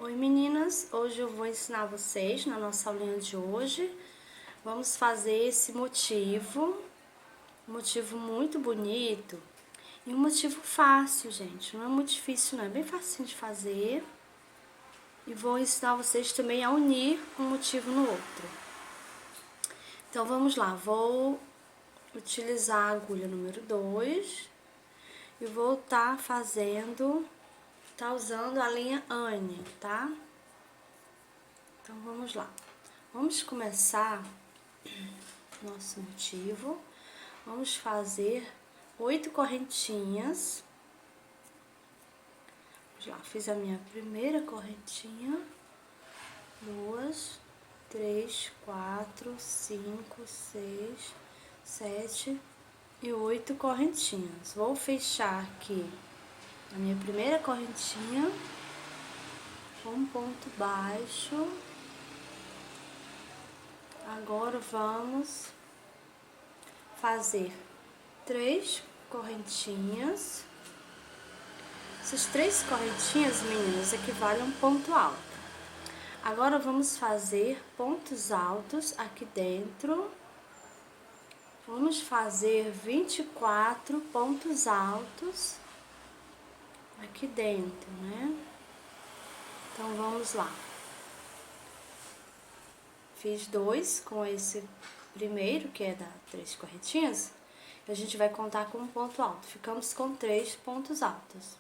Oi meninas, hoje eu vou ensinar vocês, na nossa aulinha de hoje, vamos fazer esse motivo, um motivo muito bonito e um motivo fácil, gente, não é muito difícil não, é bem facinho de fazer. E vou ensinar vocês também a unir um motivo no outro. Então vamos lá, vou utilizar a agulha número 2 e vou estar usando a linha Anne, tá? Então vamos lá. Vamos começar nosso motivo. Vamos fazer 8 correntinhas. Vamos lá, fiz a minha primeira correntinha. 2, 3, 4, 5, 6, 7 e 8 correntinhas. Vou fechar aqui a minha primeira correntinha com um ponto baixo. Agora vamos fazer 3 correntinhas. Essas 3 correntinhas, meninas, equivalem a um ponto alto. Agora vamos fazer pontos altos aqui dentro. Vamos fazer 24 pontos altos aqui dentro, né? Então vamos lá. Fiz 2 com esse primeiro, que é da 3 correntinhas. A gente vai contar com um ponto alto. Ficamos com 3 pontos altos.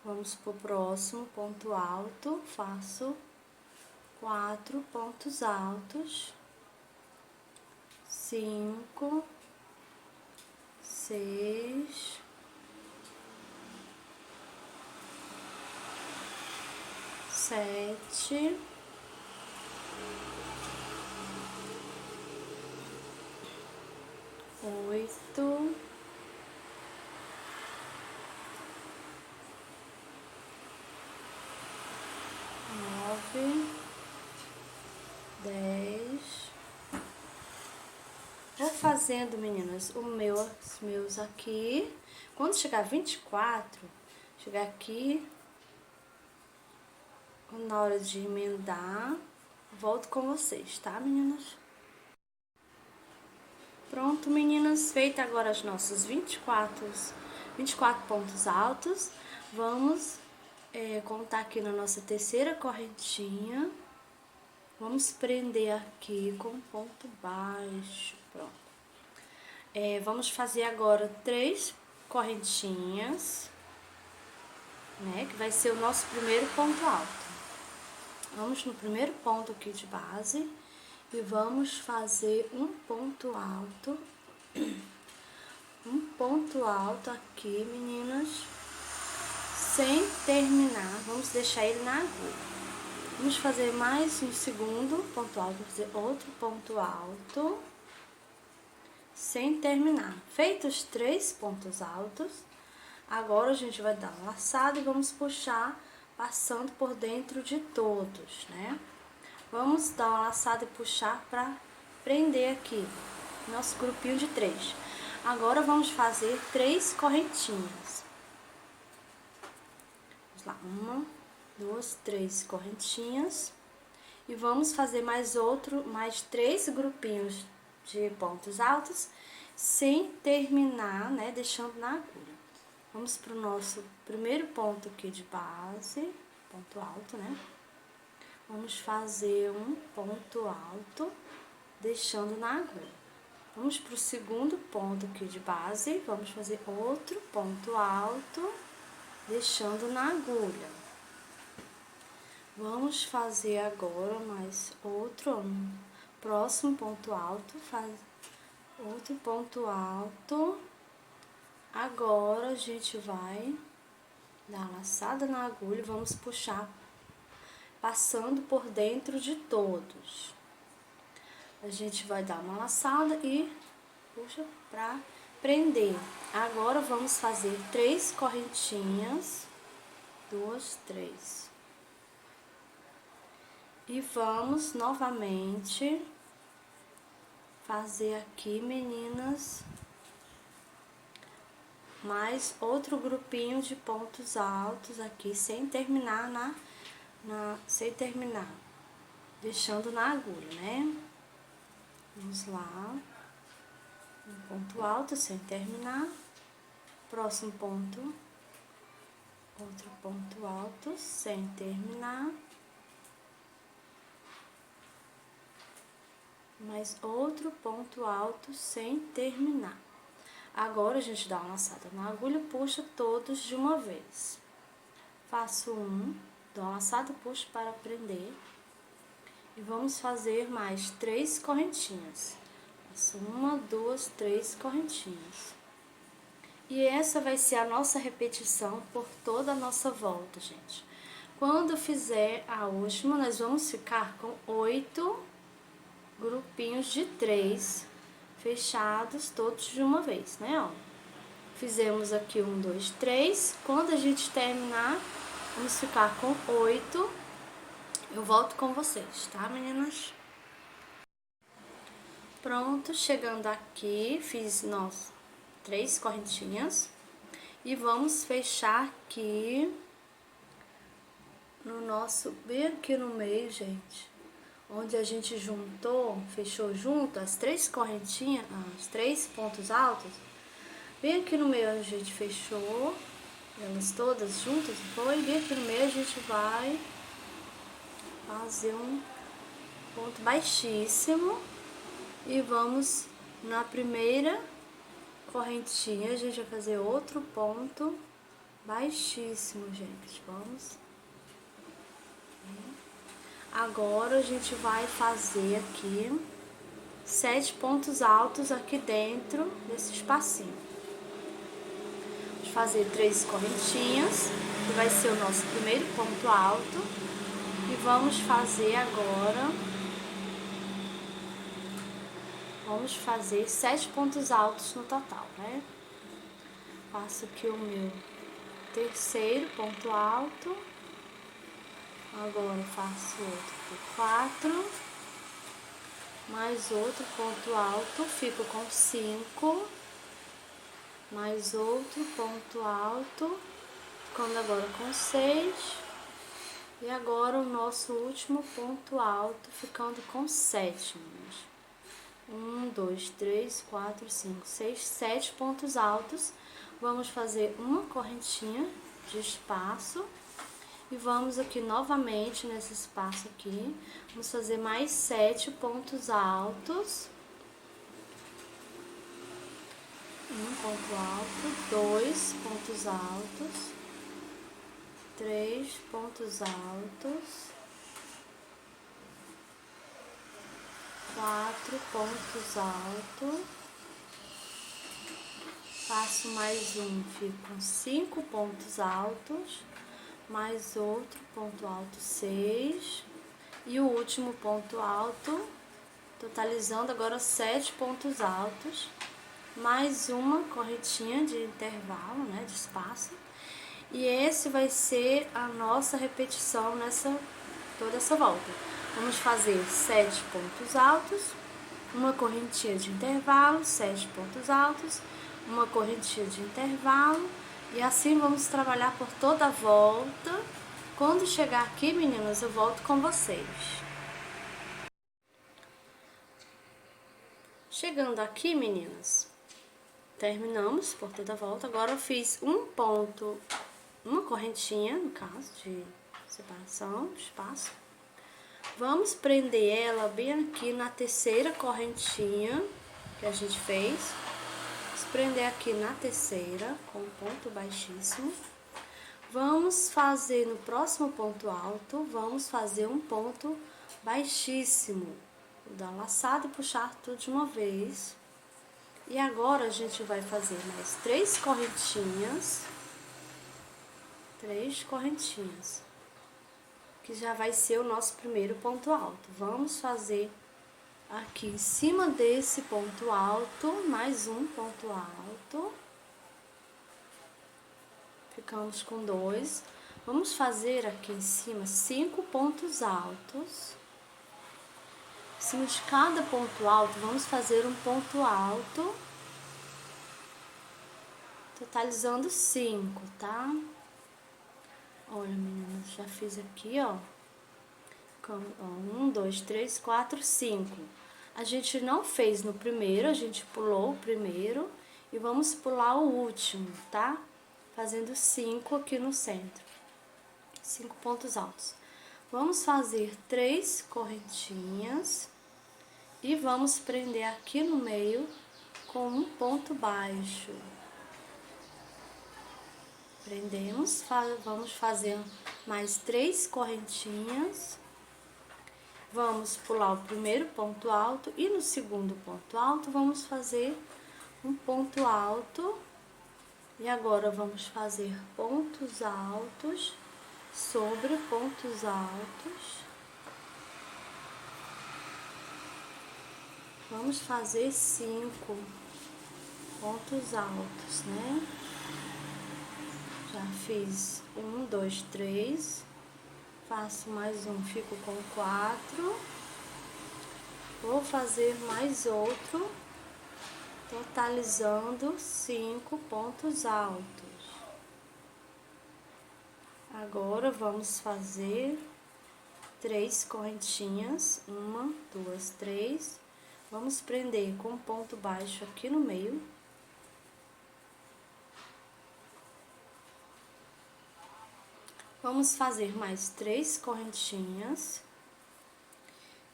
Vamos pro próximo ponto alto. Faço 4 pontos altos. 5, 6, 7, 8, 9, 10. Vou fazendo, meninas, os meus aqui. Quando chegar a 24, chegar aqui, na hora de emendar, volto com vocês, tá, meninas? Pronto, meninas, feita agora as nossas 24 pontos altos, vamos contar aqui na nossa terceira correntinha. Vamos prender aqui com ponto baixo, pronto. Vamos fazer agora 3 correntinhas, né, que vai ser o nosso primeiro ponto alto. Vamos no primeiro ponto aqui de base e vamos fazer um ponto alto aqui, meninas, sem terminar. Vamos deixar ele na agulha. Vamos fazer mais um segundo ponto alto, vou fazer outro ponto alto sem terminar. Feitos 3 pontos altos, agora a gente vai dar uma laçada e vamos puxar passando por dentro de todos, né? Vamos dar uma laçada e puxar para prender aqui nosso grupinho de 3. Agora vamos fazer 3 correntinhas. Vamos lá, 1, 2, 3 correntinhas. E vamos fazer mais 3 grupinhos de pontos altos, sem terminar, né, deixando na agulha. Vamos pro nosso primeiro ponto aqui de base, ponto alto, né? Vamos fazer um ponto alto, deixando na agulha. Vamos pro segundo ponto aqui de base, vamos fazer outro ponto alto, deixando na agulha. Vamos fazer agora mais outro, próximo ponto alto, faz outro ponto alto. Agora a gente vai dar uma laçada na agulha e vamos puxar, passando por dentro de todos. A gente vai dar uma laçada e puxa pra prender. Agora vamos fazer 3 correntinhas, 2, 3. E vamos novamente fazer aqui, meninas, mais outro grupinho de pontos altos aqui, sem terminar sem terminar, deixando na agulha, né? Vamos lá, um ponto alto sem terminar, próximo ponto, outro ponto alto sem terminar, mais outro ponto alto sem terminar. Agora a gente dá uma laçada na agulha e puxa todos de uma vez. Faço um, dou uma laçada, puxo para prender. E vamos fazer mais 3 correntinhas. Faço 1, 2, 3 correntinhas. E essa vai ser a nossa repetição por toda a nossa volta, gente. Quando fizer a última, nós vamos ficar com 8 grupinhos de 3 fechados, todos de uma vez, né, ó. Fizemos aqui 1, 2, 3. Quando a gente terminar, vamos ficar com 8. Eu volto com vocês, tá, meninas? Pronto, chegando aqui, fiz 3 correntinhas. E vamos fechar aqui no nosso, bem aqui no meio, gente. Onde a gente juntou, fechou junto as 3 correntinhas, os 3 pontos altos. Bem aqui no meio a gente fechou, elas todas juntas, foi. Bem aqui no meio a gente vai fazer um ponto baixíssimo e vamos na primeira correntinha, a gente vai fazer outro ponto baixíssimo, gente. Vamos. Agora a gente vai fazer aqui 7 pontos altos aqui dentro desse espacinho. Vamos fazer 3 correntinhas, que vai ser o nosso primeiro ponto alto. E vamos fazer agora, vamos fazer 7 pontos altos no total, né? Faço aqui o meu terceiro ponto alto. Agora faço outro por 4. Mais outro ponto alto, fico com 5. Mais outro ponto alto, ficando agora com 6. E agora o nosso último ponto alto, ficando com 7. 1, 2, 3, 4, 5, 6, 7 pontos altos. Vamos fazer uma correntinha de espaço. E vamos aqui novamente nesse espaço aqui. Vamos fazer mais 7 pontos altos. Um ponto alto, 2 pontos altos. 3 pontos altos, 4 pontos altos, faço mais um, fico com 5 pontos altos, mais outro ponto alto, 6, e o último ponto alto, totalizando agora 7 pontos altos, mais uma correntinha de intervalo, né, de espaço. E esse vai ser a nossa repetição nessa toda essa volta. Vamos fazer 7 pontos altos, uma correntinha de intervalo, 7 pontos altos, uma correntinha de intervalo, e assim vamos trabalhar por toda a volta. Quando chegar aqui, meninas, eu volto com vocês. Chegando aqui, meninas, terminamos por toda a volta. Agora eu fiz um ponto, uma correntinha, no caso, de separação, espaço. Vamos prender ela bem aqui na terceira correntinha que a gente fez. Vamos prender aqui na terceira, com um ponto baixíssimo. Vamos fazer no próximo ponto alto, vamos fazer um ponto baixíssimo. Vou dar uma laçada e puxar tudo de uma vez. E agora a gente vai fazer mais 3 correntinhas. 3 correntinhas, que já vai ser o nosso primeiro ponto alto. Vamos fazer aqui em cima desse ponto alto, mais um ponto alto. Ficamos com 2. Vamos fazer aqui em cima 5 pontos altos. Em cima de cada ponto alto, vamos fazer um ponto alto, totalizando 5, tá? Olha, meninas, já fiz aqui, ó, 1, 2, 3, 4, 5. A gente não fez no primeiro, a gente pulou o primeiro e vamos pular o último, tá? Fazendo 5 aqui no centro. 5 pontos altos. Vamos fazer 3 correntinhas e vamos prender aqui no meio com um ponto baixo. Prendemos, vamos fazer mais 3 correntinhas. Vamos pular o primeiro ponto alto e no segundo ponto alto vamos fazer um ponto alto. E agora vamos fazer pontos altos sobre pontos altos. Vamos fazer 5 pontos altos, né? Já fiz 1, 2, 3. Faço mais um, fico com 4. Vou fazer mais outro, totalizando 5 pontos altos. Agora vamos fazer 3 correntinhas, 1, 2, 3. Vamos prender com um ponto baixo aqui no meio. Vamos fazer mais 3 correntinhas.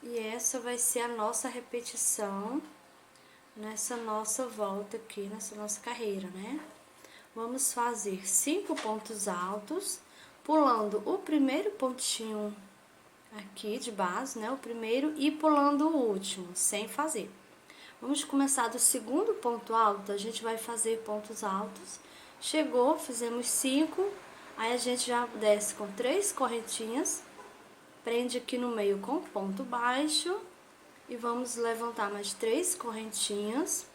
E essa vai ser a nossa repetição nessa nossa volta aqui, nessa nossa carreira, né? Vamos fazer 5 pontos altos, pulando o primeiro pontinho aqui de base, né? O primeiro e pulando o último, sem fazer. Vamos começar do segundo ponto alto, a gente vai fazer pontos altos. Chegou, fizemos 5. Aí a gente já desce com 3 correntinhas, prende aqui no meio com ponto baixo e vamos levantar mais 3 correntinhas.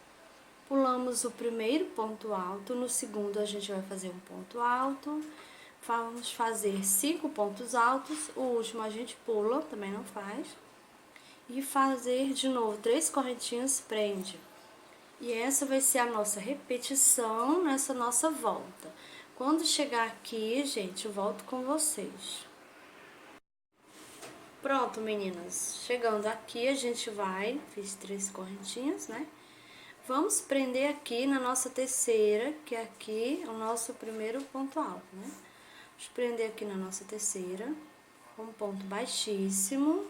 Pulamos o primeiro ponto alto, no segundo a gente vai fazer um ponto alto. Vamos fazer 5 pontos altos, o último a gente pula, também não faz. E fazer de novo 3 correntinhas, prende. E essa vai ser a nossa repetição nessa nossa volta. Quando chegar aqui, gente, eu volto com vocês. Pronto, meninas. Chegando aqui, a gente vai... Fiz 3 correntinhas, né? Vamos prender aqui na nossa terceira, que é aqui o nosso primeiro ponto alto, né? Vamos prender aqui na nossa terceira, com um ponto baixíssimo.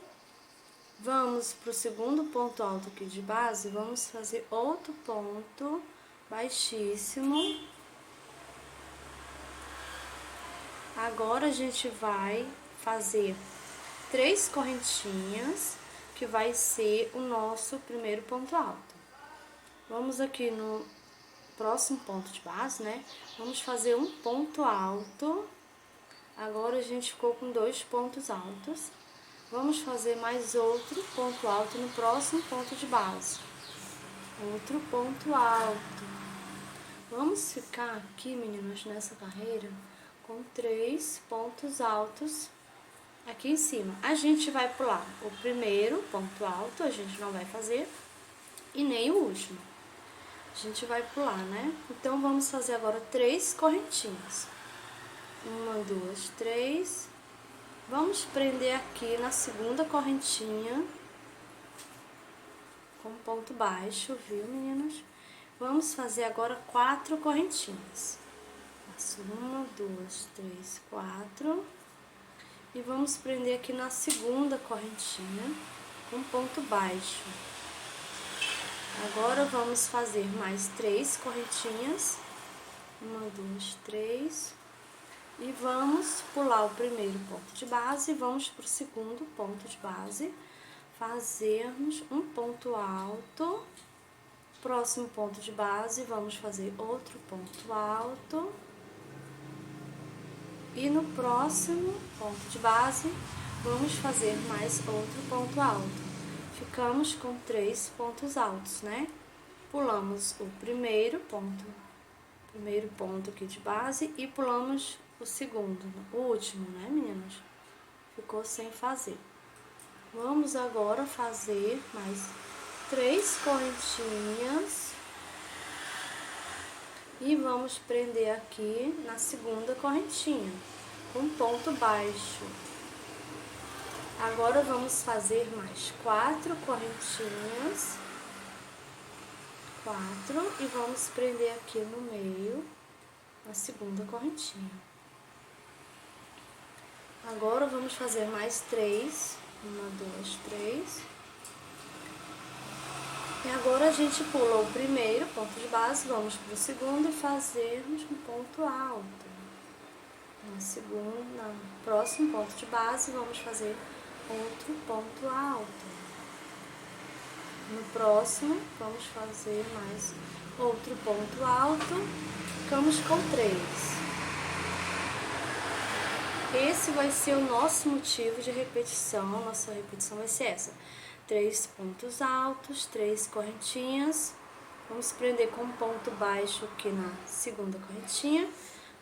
Vamos pro segundo ponto alto aqui de base, vamos fazer outro ponto baixíssimo. Agora a gente vai fazer 3 correntinhas, que vai ser o nosso primeiro ponto alto. Vamos aqui no próximo ponto de base, né? Vamos fazer um ponto alto. Agora a gente ficou com 2 pontos altos. Vamos fazer mais outro ponto alto no próximo ponto de base. Outro ponto alto. Vamos ficar aqui, meninas, nessa carreira com 3 pontos altos aqui em cima. A gente vai pular o primeiro ponto alto, a gente não vai fazer, e nem o último. A gente vai pular, né? Então, vamos fazer agora 3 correntinhas. 1, 2, 3. Vamos prender aqui na segunda correntinha com ponto baixo, viu, meninas? Vamos fazer agora 4 correntinhas. Faço 1, 2, 3, 4. E vamos prender aqui na segunda correntinha com ponto baixo. Agora vamos fazer mais 3 correntinhas. 1, 2, 3. E vamos pular o primeiro ponto de base e vamos para o segundo ponto de base. Fazermos um ponto alto. Próximo ponto de base, vamos fazer outro ponto alto. E no próximo ponto de base, vamos fazer mais outro ponto alto. Ficamos com 3 pontos altos, né? Pulamos o primeiro ponto aqui de base e pulamos o segundo, o último, né, meninas? Ficou sem fazer. Vamos agora fazer mais 3 correntinhas. E vamos prender aqui na segunda correntinha, com ponto baixo. Agora vamos fazer mais 4 correntinhas, 4, e vamos prender aqui no meio, na segunda correntinha. Agora vamos fazer mais 3, 1, 2, 3. E agora a gente pula o primeiro ponto de base, vamos para o segundo e fazermos um ponto alto. No próximo ponto de base, vamos fazer outro ponto alto. No próximo, vamos fazer mais outro ponto alto. Ficamos com 3. Esse vai ser o nosso motivo de repetição. Nossa repetição vai ser essa: 3 pontos altos, 3 correntinhas. Vamos prender com um ponto baixo aqui na segunda correntinha.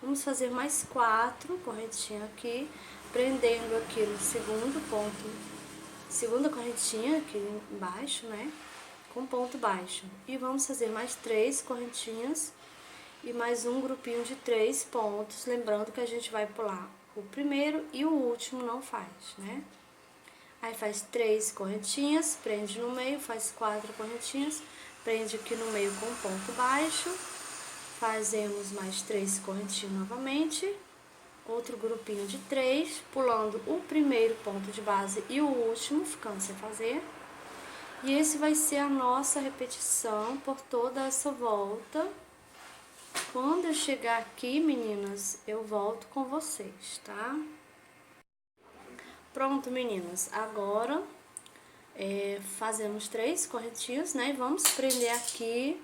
Vamos fazer mais 4 correntinhas aqui, prendendo aqui no segundo ponto, segunda correntinha aqui embaixo, né? Com ponto baixo. E vamos fazer mais 3 correntinhas e mais um grupinho de 3 pontos. Lembrando que a gente vai pular o primeiro e o último não faz, né? Aí faz 3 correntinhas, prende no meio, faz 4 correntinhas, prende aqui no meio com ponto baixo. Fazemos mais 3 correntinhas novamente, outro grupinho de 3, pulando o primeiro ponto de base e o último, ficando sem fazer. E esse vai ser a nossa repetição por toda essa volta. Quando eu chegar aqui, meninas, eu volto com vocês, tá? Pronto, meninas, agora fazemos 3 correntinhas, né? E vamos prender aqui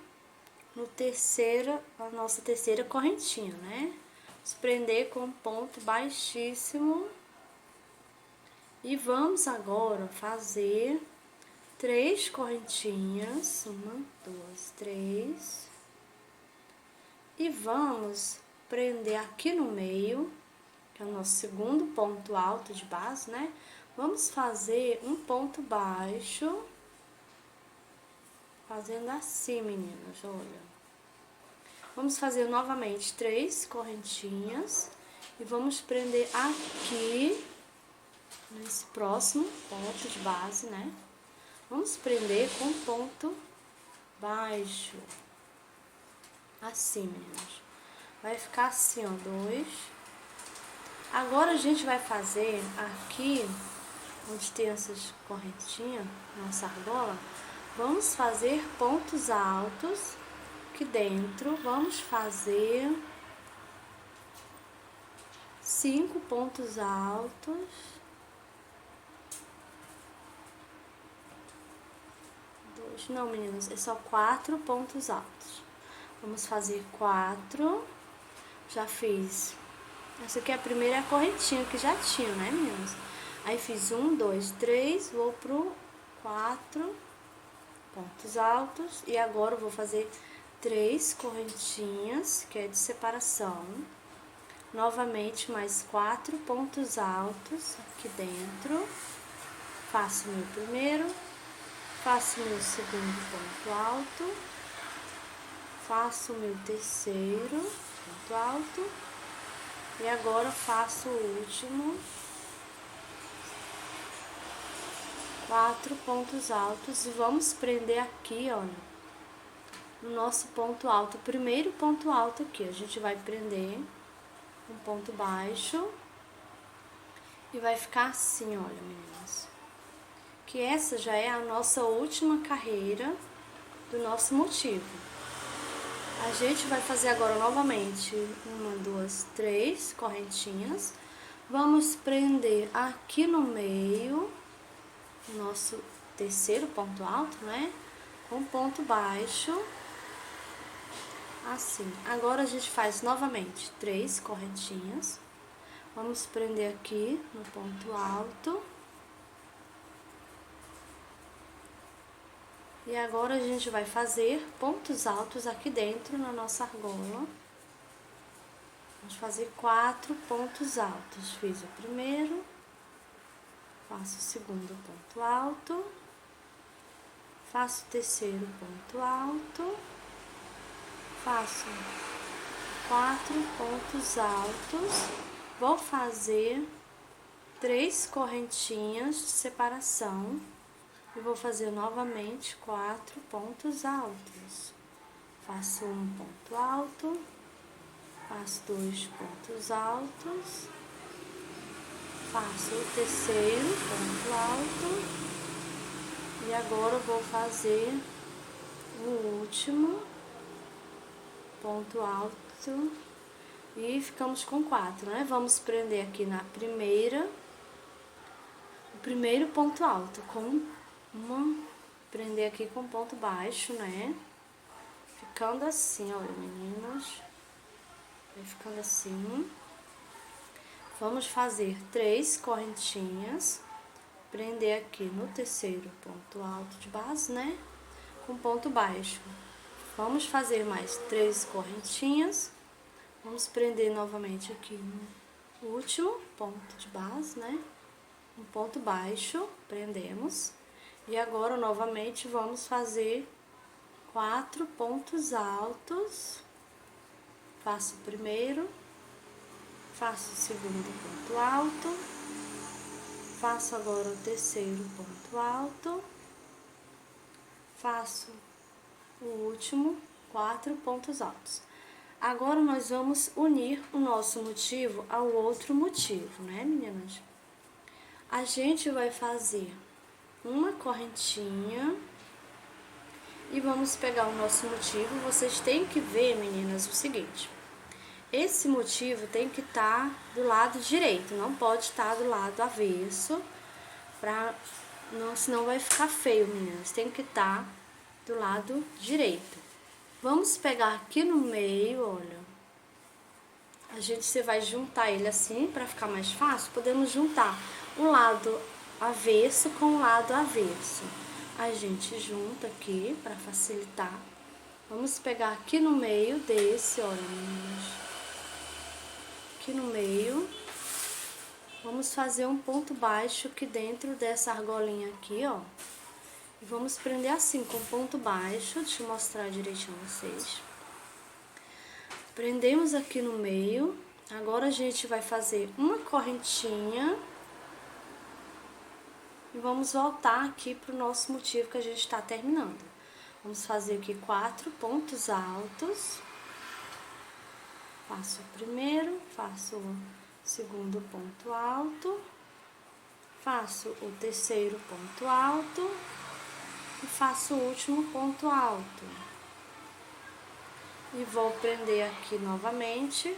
a nossa terceira correntinha, né? Vamos prender com um ponto baixíssimo. E vamos agora fazer 3 correntinhas, 1, 2, 3. E vamos prender aqui no meio, que é o nosso segundo ponto alto de base, né? Vamos fazer um ponto baixo, fazendo assim, meninas, olha. Vamos fazer novamente 3 correntinhas e vamos prender aqui, nesse próximo ponto de base, né? Vamos prender com ponto baixo, assim, meninas. Vai ficar assim, ó, 2. Agora a gente vai fazer aqui, onde tem essas correntinhas, nossa argola, vamos fazer pontos altos. Aqui dentro, vamos fazer 5 pontos altos. Não, meninas, é só 4 pontos altos. Vamos fazer 4. Já fiz. Essa aqui é a primeira correntinha que já tinha, né, meninas? Aí fiz 1, 2, 3, vou pro 4 pontos altos. E agora eu vou fazer 3 correntinhas, que é de separação. Novamente, mais 4 pontos altos aqui dentro. Faço meu primeiro, faço meu segundo ponto alto, faço meu terceiro ponto alto e agora faço o último, 4 pontos altos e vamos prender aqui, olha, no nosso ponto alto, o primeiro ponto alto aqui, a gente vai prender um ponto baixo e vai ficar assim, olha, meninas, que essa já é a nossa última carreira do nosso motivo. A gente vai fazer agora novamente 1, 2, 3 correntinhas, vamos prender aqui no meio o nosso terceiro ponto alto, né, com ponto baixo. Assim, agora a gente faz novamente 3 correntinhas, vamos prender aqui no ponto alto, e agora a gente vai fazer pontos altos aqui dentro na nossa argola, vamos fazer 4 pontos altos, fiz o primeiro, faço o segundo ponto alto, faço o terceiro ponto alto, faço 4 pontos altos, vou fazer 3 correntinhas de separação e vou fazer novamente 4 pontos altos. Faço um ponto alto, faço 2 pontos altos, faço o terceiro ponto alto e agora vou fazer o último ponto alto e ficamos com 4, né? Vamos prender aqui na primeira, o primeiro ponto alto com prender aqui com ponto baixo, né? Ficando assim, olha, meninas, vai ficando assim. Vamos fazer 3 correntinhas, prender aqui no terceiro ponto alto de base, né? Com ponto baixo. Vamos fazer mais 3 correntinhas, vamos prender novamente aqui no último ponto de base, né? Um ponto baixo, prendemos. E agora, novamente, vamos fazer 4 pontos altos. Faço o primeiro, faço o segundo ponto alto, faço agora o terceiro ponto alto, faço o último, 4 pontos altos. Agora, nós vamos unir o nosso motivo ao outro motivo, né, meninas? A gente vai fazer uma correntinha e vamos pegar o nosso motivo. Vocês têm que ver, meninas, o seguinte: esse motivo tem que estar do lado direito, não pode estar do lado avesso, senão vai ficar feio, meninas. Tem que estar do lado direito. Vamos pegar aqui no meio, olha. Você vai juntar ele assim para ficar mais fácil. Podemos juntar o lado avesso com o lado avesso. A gente junta aqui para facilitar. Vamos pegar aqui no meio desse, olha, meninas. Aqui no meio. Vamos fazer um ponto baixo aqui dentro dessa argolinha aqui, ó. E vamos prender assim, com ponto baixo. Deixa eu mostrar direitinho a vocês. Prendemos aqui no meio. Agora a gente vai fazer uma correntinha. E vamos voltar aqui pro nosso motivo que a gente está terminando. Vamos fazer aqui 4 pontos altos. Faço o primeiro, faço o segundo ponto alto, faço o terceiro ponto alto e faço o último ponto alto. E vou prender aqui novamente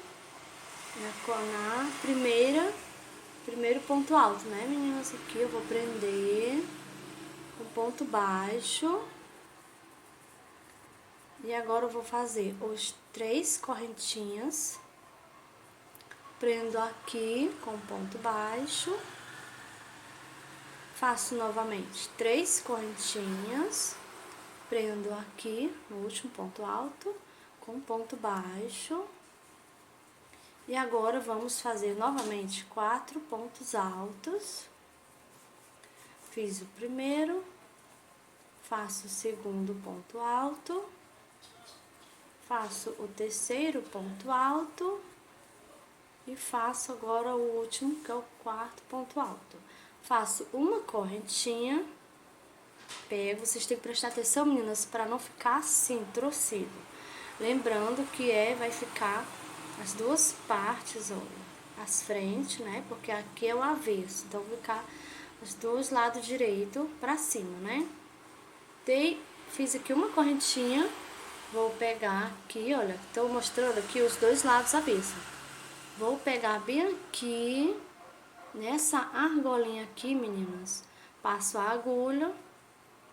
na primeiro ponto alto, né, meninas? Aqui eu vou prender um ponto baixo. E agora eu vou fazer os 3 correntinhas. Prendo aqui com ponto baixo. Faço novamente 3 correntinhas. Prendo aqui no último ponto alto com ponto baixo. E agora vamos fazer novamente 4 pontos altos. Fiz o primeiro, faço o segundo ponto alto, faço o terceiro ponto alto e faço agora o último, que é o 4º ponto alto. Faço uma correntinha, pego, vocês têm que prestar atenção, meninas, para não ficar assim, torcido. Lembrando que vai ficar as duas partes, olha, as frentes, né? Porque aqui é o avesso, então vai ficar os dois lados direito para cima, né? Fiz aqui uma correntinha, vou pegar aqui, olha, estou mostrando aqui os dois lados avesso. Vou pegar bem aqui, nessa argolinha aqui, meninas, passo a agulha,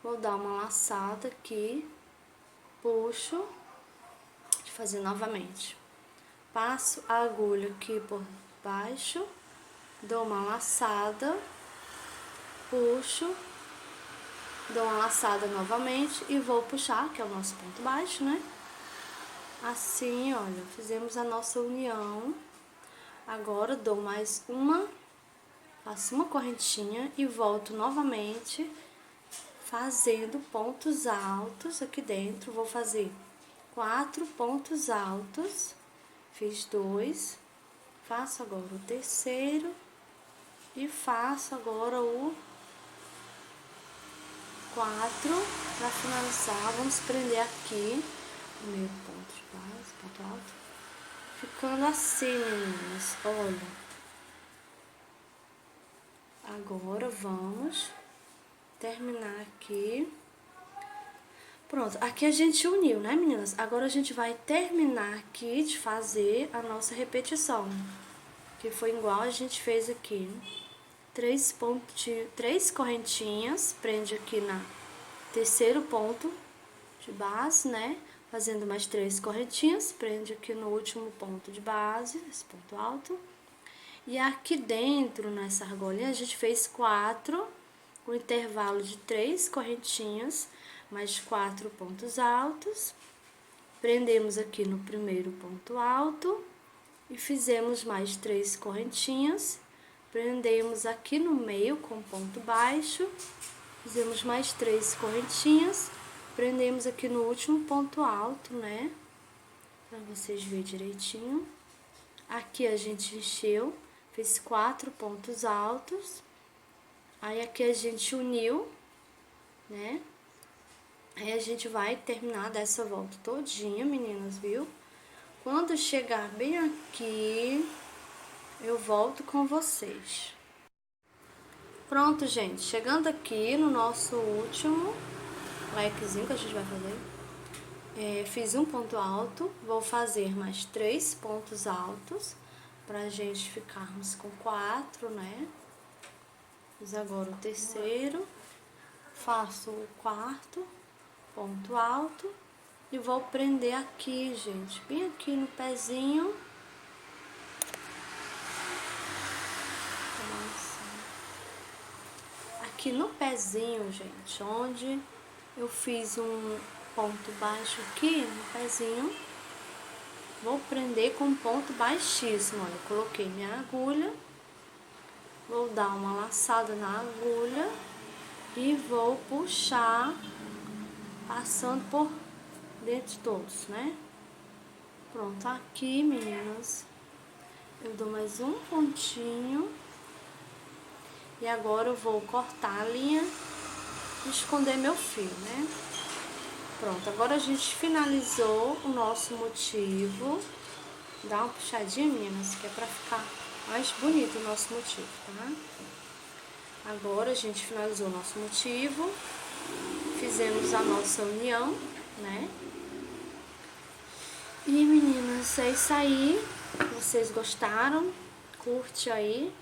vou dar uma laçada aqui, puxo, deixa eu fazer novamente. Passo a agulha aqui por baixo, dou uma laçada, puxo, dou uma laçada novamente e vou puxar, que é o nosso ponto baixo, né? Assim, olha, fizemos a nossa união. Agora dou mais faço uma correntinha e volto novamente fazendo pontos altos aqui dentro. Vou fazer 4 pontos altos. Fiz 2, faço agora o terceiro E faço agora o 4 para finalizar. Vamos prender aqui o meio ponto de base, ponto alto, ficando assim, meninas, olha. Agora vamos terminar aqui. Pronto, aqui a gente uniu, né, meninas? Agora a gente vai terminar aqui de fazer a nossa repetição, que foi igual a gente fez aqui. 3 correntinhas, prende aqui na terceiro ponto de base, né? Fazendo mais 3 correntinhas, prende aqui no último ponto de base, esse ponto alto. E aqui dentro, nessa argolinha, a gente fez 4, com intervalo de 3 correntinhas, mais 4 pontos altos. Prendemos aqui no primeiro ponto alto e fizemos mais 3 correntinhas. Prendemos aqui no meio com ponto baixo, fizemos mais 3 correntinhas, prendemos aqui no último ponto alto, né? Pra vocês verem direitinho. Aqui a gente encheu, fez 4 pontos altos. Aí aqui a gente uniu, né? Aí a gente vai terminar dessa volta todinha, meninas, viu? Quando chegar bem aqui, eu volto com vocês. Pronto, gente. Chegando aqui no nosso último lequezinho que a gente vai fazer. Fiz um ponto alto. Vou fazer mais 3 pontos altos pra gente ficarmos com 4, né? Fiz agora o terceiro. Faço o quarto ponto alto. E vou prender aqui, gente. Bem aqui no pezinho. Aqui no pezinho, gente, onde eu fiz um ponto baixo aqui no pezinho, vou prender com um ponto baixíssimo. Olha, eu coloquei minha agulha, vou dar uma laçada na agulha e vou puxar, passando por dentro de todos, né? Pronto, aqui, meninas, eu dou mais um pontinho. E agora eu vou cortar a linha e esconder meu fio, né? Pronto, agora a gente finalizou o nosso motivo. Dá uma puxadinha, meninas, que é pra ficar mais bonito o nosso motivo, tá? Agora a gente finalizou o nosso motivo. Fizemos a nossa união, né? E, meninas, é isso aí. Vocês gostaram? Curte aí.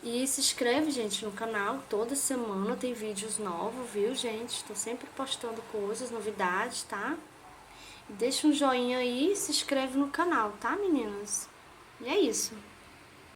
E se inscreve, gente, no canal. Toda semana tem vídeos novos, viu, gente? Tô sempre postando coisas, novidades, tá? E deixa um joinha aí e se inscreve no canal, tá, meninas? E é isso.